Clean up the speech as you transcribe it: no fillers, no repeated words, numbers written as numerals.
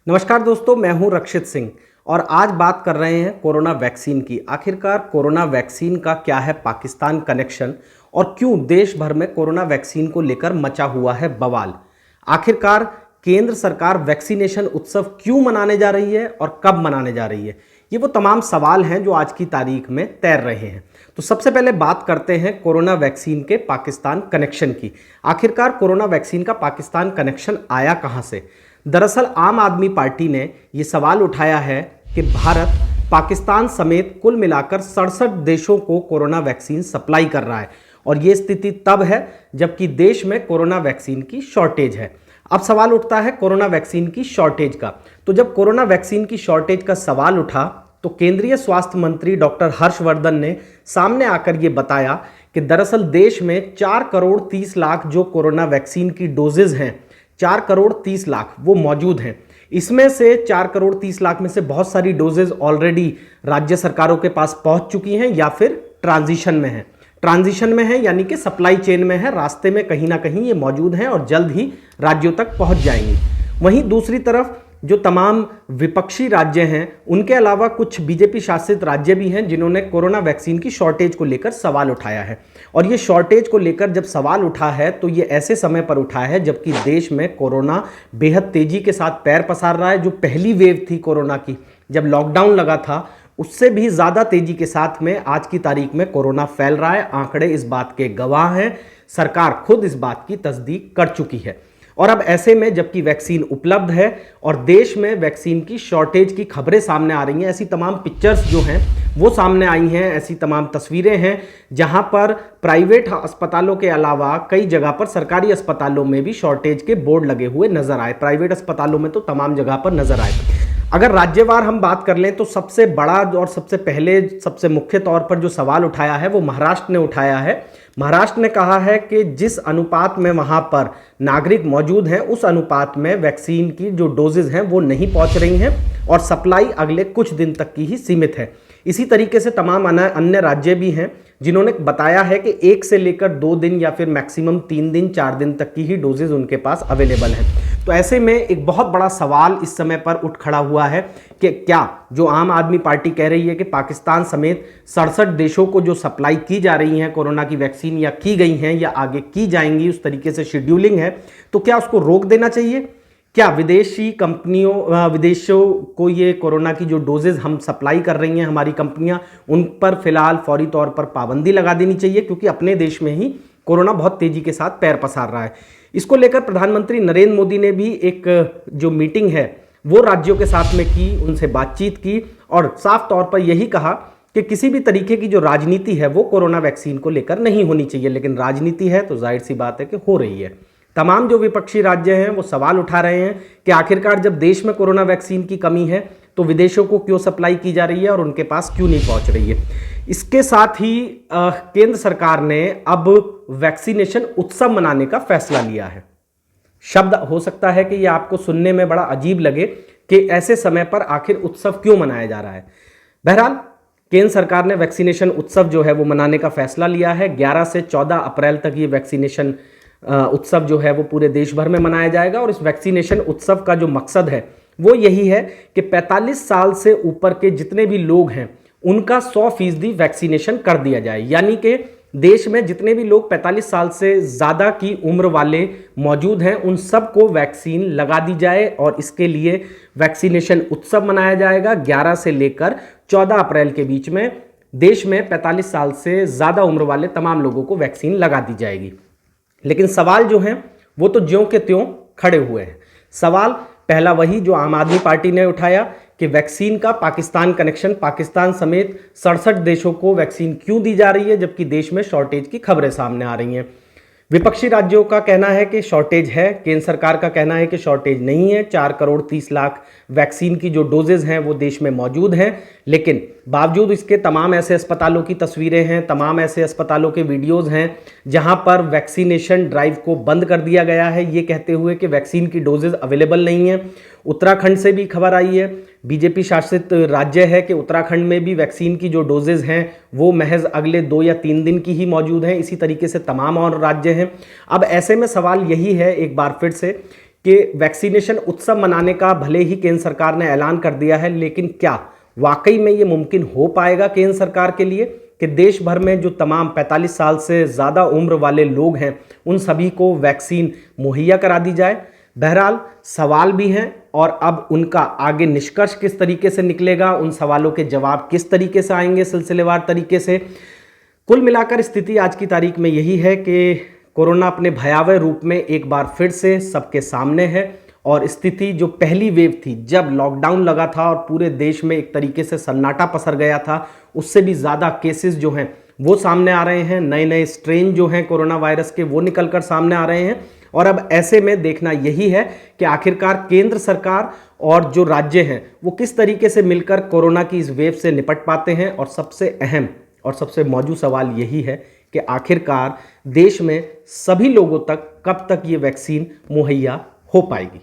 नमस्कार दोस्तों, मैं हूं रक्षित सिंह और आज बात कर रहे हैं कोरोना वैक्सीन की। आखिरकार कोरोना वैक्सीन का क्या है पाकिस्तान कनेक्शन और क्यों देश भर में कोरोना वैक्सीन को लेकर मचा हुआ है बवाल। आखिरकार केंद्र सरकार वैक्सीनेशन उत्सव क्यों मनाने जा रही है और कब मनाने जा रही है, ये वो तमाम सवाल हैं जो आज की तारीख में तैर रहे हैं। तो सबसे पहले बात करते हैं कोरोना वैक्सीन के पाकिस्तान कनेक्शन की। आखिरकार कोरोना वैक्सीन का पाकिस्तान कनेक्शन आया कहां से। दरअसल आम आदमी पार्टी ने ये सवाल उठाया है कि भारत पाकिस्तान समेत कुल मिलाकर 67 देशों को कोरोना वैक्सीन सप्लाई कर रहा है और ये स्थिति तब है जबकि देश में कोरोना वैक्सीन की शॉर्टेज है। अब सवाल उठता है कोरोना वैक्सीन की शॉर्टेज का। तो जब कोरोना वैक्सीन की शॉर्टेज का सवाल उठा तो केंद्रीय स्वास्थ्य मंत्री डॉक्टर हर्षवर्धन ने सामने आकर ये बताया कि दरअसल देश में 4 करोड़ 30 लाख जो कोरोना वैक्सीन की डोजेज हैं, 4 करोड़ 30 लाख वो मौजूद हैं। इसमें से 4 करोड़ 30 लाख में से बहुत सारी डोजेज ऑलरेडी राज्य सरकारों के पास पहुंच चुकी हैं या फिर ट्रांजिशन में है यानी कि सप्लाई चेन में है, रास्ते में कहीं ना कहीं ये मौजूद हैं और जल्द ही राज्यों तक पहुंच जाएंगी। वहीं दूसरी तरफ जो तमाम विपक्षी राज्य हैं उनके अलावा कुछ बीजेपी शासित राज्य भी हैं जिन्होंने कोरोना वैक्सीन की शॉर्टेज को लेकर सवाल उठाया है। और ये शॉर्टेज को लेकर जब सवाल उठा है तो ये ऐसे समय पर उठा है जबकि देश में कोरोना बेहद तेजी के साथ पैर पसार रहा है। जो पहली वेव थी कोरोना की, जब लॉकडाउन लगा था, उससे भी ज़्यादा तेजी के साथ में आज की तारीख में कोरोना फैल रहा है। आंकड़े इस बात के गवाह हैं, सरकार खुद इस बात की तस्दीक कर चुकी है। और अब ऐसे में जबकि वैक्सीन उपलब्ध है और देश में वैक्सीन की शॉर्टेज की खबरें सामने आ रही हैं, ऐसी तमाम पिक्चर्स जो हैं वो सामने आई हैं, ऐसी तमाम तस्वीरें हैं जहां पर प्राइवेट अस्पतालों के अलावा कई जगह पर सरकारी अस्पतालों में भी शॉर्टेज के बोर्ड लगे हुए नजर आए। प्राइवेट अस्पतालों में तो तमाम जगह पर नजर आए। अगर राज्यवार हम बात कर लें तो सबसे बड़ा और सबसे मुख्य तौर पर जो सवाल उठाया है वो महाराष्ट्र ने उठाया है। महाराष्ट्र ने कहा है कि जिस अनुपात में वहां पर नागरिक मौजूद हैं उस अनुपात में वैक्सीन की जो डोजेज हैं वो नहीं पहुंच रही हैं और सप्लाई अगले कुछ दिन तक की ही सीमित है। इसी तरीके से तमाम अन्य राज्य भी हैं जिन्होंने बताया है कि 1 से लेकर 2 दिन या फिर मैक्सिमम 3 दिन 4 दिन तक की ही डोजेज उनके पास अवेलेबल हैं। तो ऐसे में एक बहुत बड़ा सवाल इस समय पर उठ खड़ा हुआ है कि क्या जो आम आदमी पार्टी कह रही है कि पाकिस्तान समेत 67 देशों को जो सप्लाई की जा रही है कोरोना की वैक्सीन या की गई हैं या आगे की जाएंगी, उस तरीके से शेड्यूलिंग है, तो क्या उसको रोक देना चाहिए? क्या विदेशों को ये कोरोना की जो डोजेज हम सप्लाई कर रही हैं हमारी कंपनियां, उन पर फिलहाल फौरी तौर पर पाबंदी लगा देनी चाहिए क्योंकि अपने देश में ही कोरोना बहुत तेजी के साथ पैर पसार रहा है। इसको लेकर प्रधानमंत्री नरेंद्र मोदी ने भी एक जो मीटिंग है वो राज्यों के साथ में की, उनसे बातचीत की और साफ तौर पर यही कहा कि किसी भी तरीके की जो राजनीति है वो कोरोना वैक्सीन को लेकर नहीं होनी चाहिए। लेकिन राजनीति है तो जाहिर सी बात है कि हो रही है। तमाम जो विपक्षी राज्य हैं वो सवाल उठा रहे हैं कि आखिरकार जब देश में कोरोना वैक्सीन की कमी है तो विदेशों को क्यों सप्लाई की जा रही है और उनके पास क्यों नहीं पहुंच रही है। इसके साथ ही केंद्र सरकार ने अब वैक्सीनेशन उत्सव मनाने का फैसला लिया है। शब्द हो सकता है कि यह आपको सुनने में बड़ा अजीब लगे कि ऐसे समय पर आखिर उत्सव क्यों मनाया जा रहा है। बहरहाल केंद्र सरकार ने वैक्सीनेशन उत्सव जो है वो मनाने का फैसला लिया है। 11 से 14 अप्रैल तक ये वैक्सीनेशन उत्सव जो है वो पूरे देश भर में मनाया जाएगा और इस वैक्सीनेशन उत्सव का जो मकसद है वो यही है कि 45 साल से ऊपर के जितने भी लोग हैं उनका 100% वैक्सीनेशन कर दिया जाए। यानी कि देश में जितने भी लोग 45 साल से ज़्यादा की उम्र वाले मौजूद हैं उन सबको वैक्सीन लगा दी जाए और इसके लिए वैक्सीनेशन उत्सव मनाया जाएगा। 11 से लेकर 14 अप्रैल के बीच में देश में 45 साल से ज़्यादा उम्र वाले तमाम लोगों को वैक्सीन लगा दी जाएगी। लेकिन सवाल जो हैं वो तो ज्यों के त्यों खड़े हुए हैं। सवाल पहला वही जो आम आदमी पार्टी ने उठाया कि वैक्सीन का पाकिस्तान कनेक्शन, पाकिस्तान समेत 67 देशों को वैक्सीन क्यों दी जा रही है जबकि देश में शॉर्टेज की खबरें सामने आ रही हैं। विपक्षी राज्यों का कहना है कि शॉर्टेज है, केंद्र सरकार का कहना है कि शॉर्टेज नहीं है। 4 करोड़ 30 लाख वैक्सीन की जो डोजेज हैं वो देश में मौजूद हैं। लेकिन बावजूद इसके तमाम ऐसे अस्पतालों की तस्वीरें हैं, तमाम ऐसे अस्पतालों के वीडियोज़ हैं जहां पर वैक्सीनेशन ड्राइव को बंद कर दिया गया है ये कहते हुए कि वैक्सीन की डोजेज अवेलेबल नहीं है। उत्तराखंड से भी खबर आई है, बीजेपी शासित राज्य है, कि उत्तराखंड में भी वैक्सीन की जो डोजेज हैं वो महज अगले 2 या 3 दिन की ही मौजूद हैं। इसी तरीके से तमाम और राज्य हैं। अब ऐसे में सवाल यही है एक बार फिर से कि वैक्सीनेशन उत्सव मनाने का भले ही केंद्र सरकार ने ऐलान कर दिया है, लेकिन क्या वाकई में ये मुमकिन हो पाएगा केंद्र सरकार के लिए कि देश भर में जो तमाम 45 साल से ज़्यादा उम्र वाले लोग हैं उन सभी को वैक्सीन मुहैया करा दी जाए? बहरहाल सवाल भी हैं और अब उनका आगे निष्कर्ष किस तरीके से निकलेगा, उन सवालों के जवाब किस तरीके से आएंगे सिलसिलेवार तरीके से। कुल मिलाकर स्थिति आज की तारीख में यही है कि कोरोना अपने भयावह रूप में एक बार फिर से सबके सामने है और स्थिति जो पहली वेव थी जब लॉकडाउन लगा था और पूरे देश में एक तरीके से सन्नाटा पसर गया था, उससे भी ज़्यादा केसेस जो हैं वो सामने आ रहे हैं। नए नए स्ट्रेन जो हैं कोरोना वायरस के वो निकलकर सामने आ रहे हैं और अब ऐसे में देखना यही है कि आखिरकार केंद्र सरकार और जो राज्य हैं वो किस तरीके से मिलकर कोरोना की इस वेव से निपट पाते हैं। और सबसे अहम और सबसे मौजूद सवाल यही है कि आखिरकार देश में सभी लोगों तक कब तक ये वैक्सीन मुहैया हो पाएगी।